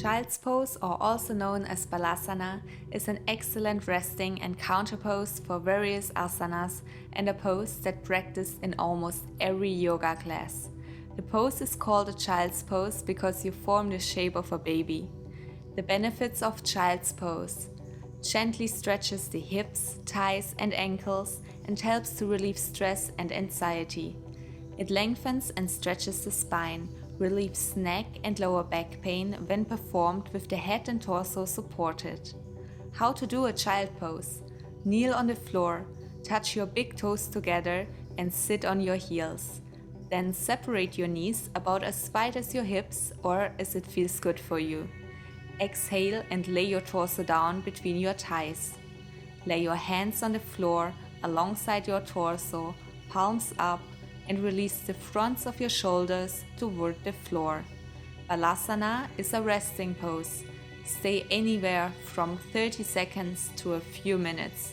Child's pose, or also known as Balasana, is an excellent resting and counterpose for various asanas and a pose that practiced in almost every yoga class. The pose is called a child's pose because you form the shape of a baby. The benefits of child's pose: gently stretches the hips, thighs and ankles and helps to relieve stress and anxiety. It lengthens and stretches the spine, relieves neck and lower back pain when performed with the head and torso supported. How to do a child pose: kneel on the floor, touch your big toes together and sit on your heels. Then separate your knees about as wide as your hips or as it feels good for you. Exhale and lay your torso down between your thighs. Lay your hands on the floor alongside your torso, palms up, and release the fronts of your shoulders toward the floor. Balasana is a resting pose. Stay anywhere from 30 seconds to a few minutes.